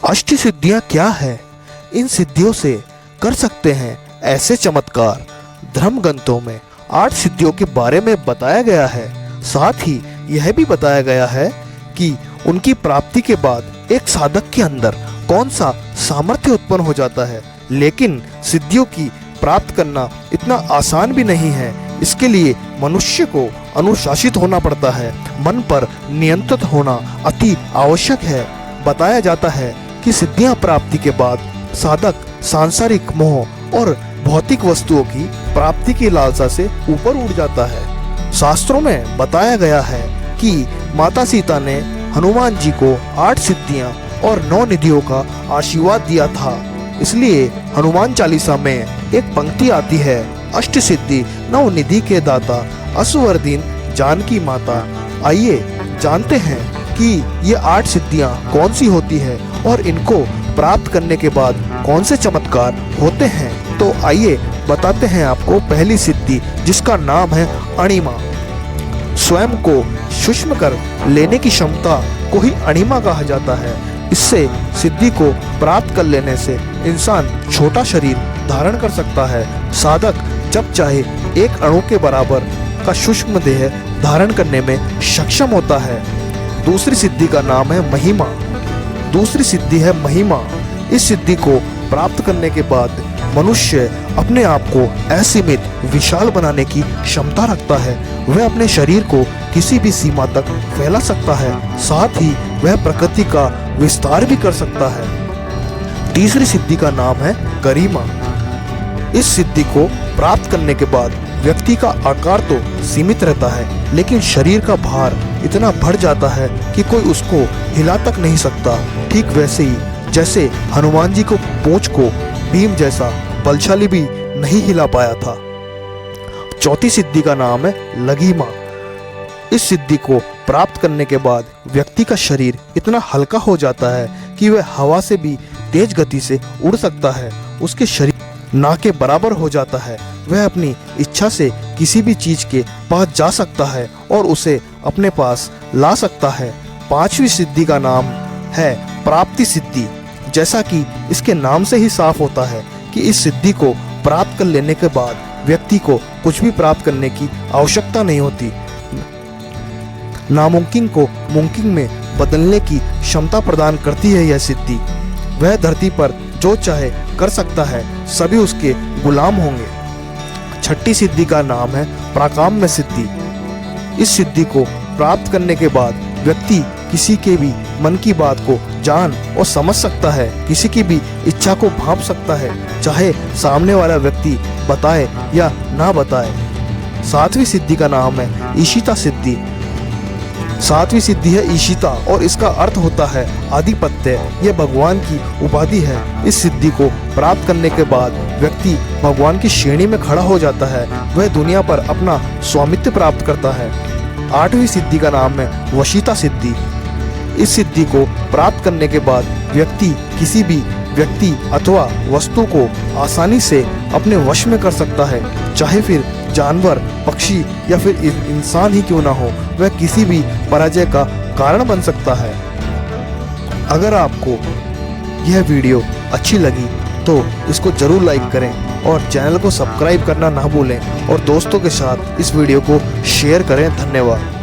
अष्ट सिद्धियां क्या है? इन सिद्धियों से कर सकते हैं ऐसे चमत्कार। धर्म ग्रंथों में 8 सिद्धियों के बारे में बताया गया है। साथ ही यह भी बताया गया है कि उनकी प्राप्ति के बाद एक साधक के अंदर कौन सा सामर्थ्य उत्पन्न हो जाता है। लेकिन सिद्धियों की प्राप्त करना इतना आसान भी नहीं है। इसके लिए मनुष्य को अनुशासित होना पड़ता है। मन पर नियंत्रित होना अति आवश्यक है। बताया जाता है कि सिद्धियां प्राप्ति के बाद साधक सांसारिक मोह और भौतिक वस्तुओं की प्राप्ति की लालसा से ऊपर उठ जाता है। शास्त्रों में बताया गया है कि माता सीता ने हनुमान जी को 8 सिद्धियां और 9 निधियों का आशीर्वाद दिया था। इसलिए हनुमान चालीसा में एक पंक्ति आती है, अष्ट सिद्धि 9 निधि के दाता असुवर्दीन जानकी माता। आइए जानते हैं कि ये 8 सिद्धियां कौन सी होती है और इनको प्राप्त करने के बाद कौन से चमत्कार होते हैं। तो आइए बताते हैं आपको पहली सिद्धि, जिसका नाम है अणिमा। स्वयं को सूक्ष्म कर लेने की क्षमता को ही अणिमा कहा जाता है। इससे सिद्धि को प्राप्त कर लेने से इंसान छोटा शरीर धारण कर सकता है। साधक जब चाहे एक अणु के बराबर का सूक्ष्म देह धारण करने में सक्षम होता है। दूसरी सिद्धि का नाम है महिमा। दूसरी सिद्धि है महिमा। इस सिद्धि को प्राप्त करने के बाद मनुष्य अपने आप को असीमित विशाल बनाने की क्षमता रखता है। वह अपने शरीर को किसी भी सीमा तक फैला सकता है। साथ ही वह प्रकृति का विस्तार भी कर सकता है। तीसरी सिद्धि का नाम है गरिमा। इस सिद्धि को प्राप्त करने के बाद व्यक्ति का आकार तो सीमित रहता है, लेकिन शरीर का भार इतना बढ़ जाता है कि कोई उसको हिला तक नहीं सकता। ठीक वैसे ही जैसे हनुमान जी को पूंछ को भीम जैसा बलशाली भी नहीं हिला पाया था। चौथी सिद्धि का नाम है लघिमा। इस सिद्धि को प्राप्त करने के बाद व्यक्ति का शरीर इतना हल्का हो जाता है कि वह हवा से भी तेज गति से उड़ सकता है। उसके शरीर ना के बराबर हो जाता है। वह अपनी इच्छा से किसी भी चीज के पास जा सकता है और उसे अपने पास ला सकता है। पांचवी सिद्धि का नाम है प्राप्ति सिद्धि। जैसा कि इसके नाम से ही साफ होता है कि इस सिद्धि को प्राप्त कर लेने के बाद व्यक्ति को कुछ भी प्राप्त करने की आवश्यकता नहीं होती। नामुमकिन को मुमकिन में बदलने की क्षमता प्रदान करती है यह सिद्धि। वह धरती पर जो चाहे कर सकता है, सभी उसके गुलाम होंगे। छठी सिद्धि का नाम है प्राकाम्य सिद्धि। इस सिद्धि को प्राप्त करने के बाद व्यक्ति किसी के भी मन की बात को जान और समझ सकता है, किसी की भी इच्छा को भांप सकता है, चाहे सामने वाला व्यक्ति बताए या ना बताए। सातवीं सिद्धि का नाम है ईशिता सिद्धि। सातवीं सिद्धि है ईशिता और इसका अर्थ होता है आधिपत्य। यह भगवान की उपाधि है। इस सिद्धि को प्राप्त करने के बाद व्यक्ति भगवान की श्रेणी में खड़ा हो जाता है। वह दुनिया पर अपना स्वामित्व प्राप्त करता है। आठवीं सिद्धि का नाम है वशीता सिद्धि। इस सिद्धि को प्राप्त करने के बाद व्यक्ति किसी भी व्यक्ति अथवा वस्तु को आसानी से अपने वश में कर सकता है, चाहे फिर जानवर, पक्षी या फिर इंसान ही क्यों ना हो। वह किसी भी पराजय का कारण बन सकता है। अगर आपको यह वीडियो अच्छी लगी तो इसको जरूर लाइक करें और चैनल को सब्सक्राइब करना ना भूलें और दोस्तों के साथ इस वीडियो को शेयर करें। धन्यवाद।